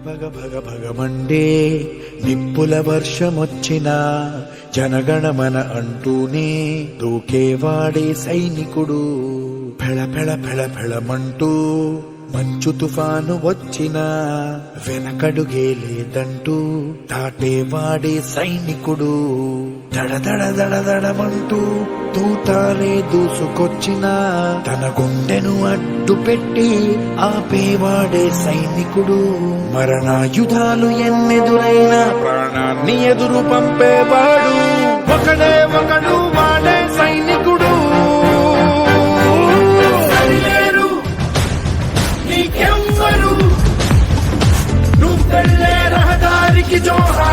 భగ భగ భగమండే నిప్పుల వర్షమొచ్చినా జనగణమన అంటూనే దూకేవాడే సైనికుడు. ఫెళ ఫెళ ఫెళ ఫెళమంటూ మంచు తుఫాను వచ్చినా వెనకడుగే లేదంటూ దాటేవాడే సైనికుడు. దడ దడ దడ దడమంటూ తూటాలే దూసుకొచ్చినా తన గుండెను అడ్డు పెట్టి ఆపేవాడే సైనికుడు. మరణాయుధాలు ఎన్నెదురైనా ప్రాణాన్ని ఎదురు పంపేవాడు ఒకడే ఒకడు, వాడే సైనికుడు. నీకెవ్వరు నువ్వు వెళ్ళే రహదారికి జోహార్.